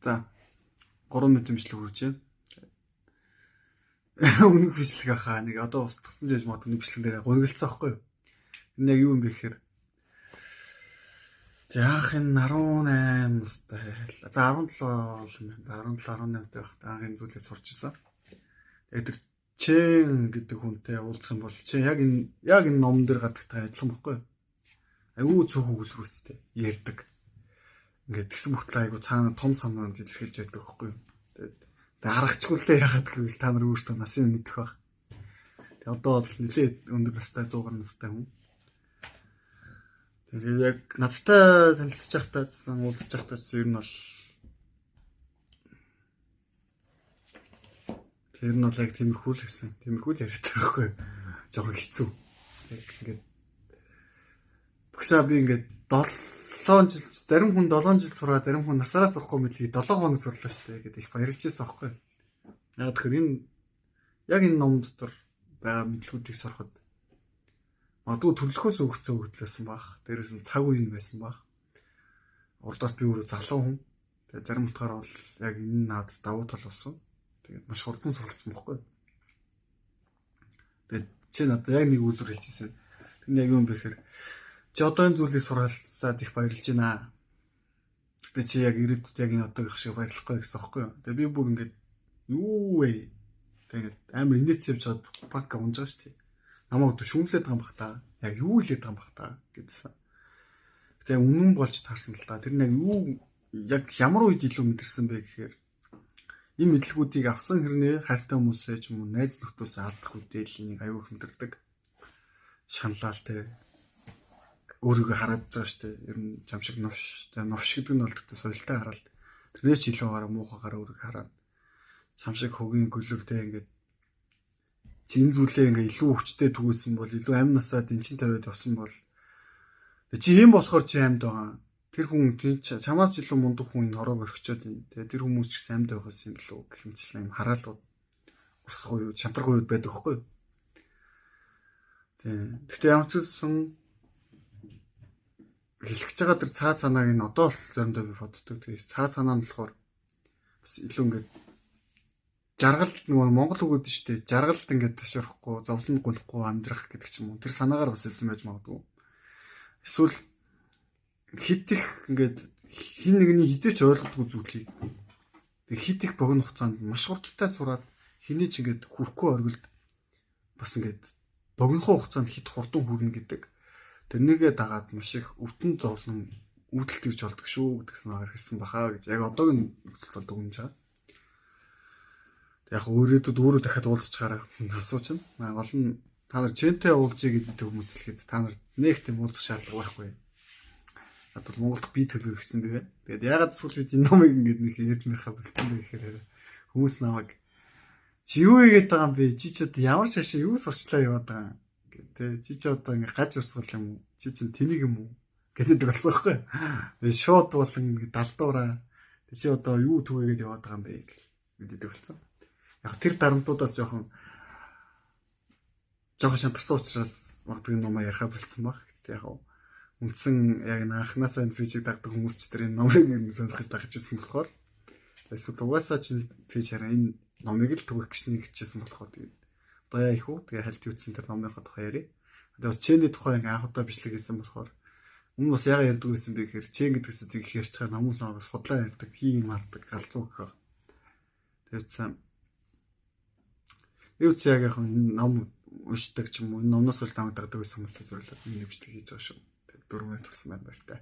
За 3 минут имжлэг хүрч байна. Үнэг бичлэг ахаа нэг одоо устгасан жиж магадгүй бичлэг дээр гунигэлцсэн байхгүй юу? Энэ яг юу юм бэ гэхээр яах энэ 18 настай за 17 18 байх анхны зүйлээ сурч ирсэн. Тэгээд тэр Чэн гэдэг хүнтэй уулзах юм бол чи яг энэ ном дээр гадагтай адилхан байхгүй юу? Айгүй цөөх хөвгөлрүүцтэй ярьдаг. Ингээд тэгсэн мөртлөө айгүй цаана том санаанд илэрхийлж яддаг байхгүй юу? Тэгээд харахчгүй л дээ яхад гэвэл та нар өөрсдөө насын мэдэх баг. Тэгээд одоо бол нэлээд өндөр настай 100 гаруй настай хүн. Тэгээд яг надтай танилцж байхдаа уулзж байхдаа ер нь бол тэр нь яг тиймэрхүү л гэсэн. Тиймэрхүү л яриад байгаа байхгүй юу? Жохоо хэцүү. Яг ингээд багшаа би ингээд 7 жил зарим хүн 7 жил сураа зарим хүн насаараа сурахгүй мэлий 7 хоног сурлаа штэ гэдэг их баярлж байсан байхгүй юу? Яг тэгэхээр энэ ном дотор байгаа мэдлгүүдийг сурахад магадгүй төрлөхөөс өгцөө хөтлөөсөн баг. Дээрээс нь цаг үеийн байсан баг. Урдаас би өөрөө залуу хүн. Тэгээ зарим утгаараа бол яг энэ наад давуу тал болсон. Тэгээд маш хурдан суралцсан байхгүй. Тэгээд чи надад яг нэг үйлдвэр хэлчихсэн. Тэр нь яг юм бэ гэхээр чи одоо энэ зүйлийг суралцсаад их баярлж байна. Гэтэ чи яг ирээдүйд яг энэ одоогийнх шиг баярлахгүй гэсэн аахгүй юу? Тэгээд би бүр ингээд юу вэ? Тэгээд амар инээц явж чад банк унж байгаа шүү дээ. Намайг одоо шүүмлээд байгаа юм бах та. Яг юу хэлээд байгаа юм бах та гэдсэн. Гэтэ үнэн болж таарсан л та. Тэр нь яг юу яг ямар үед илүү мэдэрсэн бэ гэхээр энэ мэдлгүүдийг авсан хэрнээ хайртай хүмүүсээ ч юм уу найз нөхдөөсөө алдах үедээ л энийг аюул хэмдэрдэг. Шаналал те өөрийгөө хараад байгаа шүү дээ. Ер нь жамшиг новш гэдэг нь бол тэгтээ соёлтой хараад тэрнээс ч илүү гараа муухагаар өөрийгөө хараад жамшиг хөгийн гөлөвтэй ингээд энэ зүйлээ ингээ илүү өвчтэй түгээсэн бол илүү амь насаад эн чин тавиад явсан бол чи юм болохоор чи амьд байгаа. Тэр хүн чамаас ч илүү мундаг хүн энэ хорог орхичоод байна. Тэгээ тэр хүмүүс ч гэсэн амьд байгаас юм лөө гэх юмчлаа юм хараалууд усгүй юу шантаргүй үед байдаг хгүй юу. Тэгтээ ямар ч юм хэлчихэж байгаа тэр цаа санааг энэ одоо л заримдаа би боддог. Тэгээ цаа санаа нь болохоор бас илүү ингээд жаргалд нөгөө Монгол үг гэдэг шүү дээ. Жаргалд ингээд ташрахгүй, зовлонд гулахгүй амьдрах гэдэг ч юм уу. Тэр санаагаар бас хэлсэн байж магадгүй. Эсвэл хит их ингээд хин нэгний хизээч ойлгодгүй зүйлийг тэг хит их богино хугацаанд маш хурдтай сураад хэний ч ингээд хүрхгүй оргилд бас ингээд богино хугацаанд хит хурдан хүрнэ гэдэг тэрнийгээ дагаад маш их өвтөн зовлон үүдэлт ирж болдог шүү гэдгсэн агаар хэлсэн бахаа гэж яг одоогийн нөхцөл бол дүгнэж байгаа. Яг өөрөөдөө өөрөө дахиад уулзчихаараа асууч нь. Гол нь та нар чэнтэй уулзъя гэдэг хүмүүс хэлэхэд та нар нэг тийм уулзах шаардлага байхгүй. Одоо Монголд би төлөвлөгч юм бэ. Тэгээд ягаад сүүлд энэ номыг ингэж нэг ярьж мэрхэ болцсон бэ гэхээр хүмүүс намайг чи юу хийгээд байгаа юм бэ? Чи ч одоо ямар шашаа юу сурчлаа яваад байгаа юм гэдэг. Чи ч одоо ингэ гаж урсгал юм уу? Чи чинь тэнийг юм уу? гэдэг болсон байхгүй. Тэгээд шууд болон далдуураа чи одоо юу түгээгээд яваад байгаа юм бэ гэдэг болсон. Яг тэр дарамтуудаас жоохон шантарсан учраас магадгүй номоо ярих болцсон баг. Гэтэ яг үндсэн яг анханасаа энэ фичиг дагдаг хүмүүс ч тэр энэ номыг сонирхож дагж ирсэн болохоор эсвэл угаасаа ч фич хараа энэ номыг л түгэх гэж нэгчсэн болохоор тэгээд одоо яа их үү тэгээ хальт юутсан тэр номынхоо тухай яриа. Тэгээд бас чэний тухай ингээ анх удаа бичлэг хийсэн болохоор өмнө бас яга ярьдаг байсан бэ гэхээр чэн гэдгээс тийг ярьж байгаа намуус наагаас судлаа ярьдаг, хийм мардаг, галзуу гэх. Тэгээд юу ч яг ном уншдаг ч юм уу номноос л дамагдаг байсан хүмүүстэй зөвлөд энэ бичлэг хийж байгаа шүү. 4 минут болсон байна баяртай.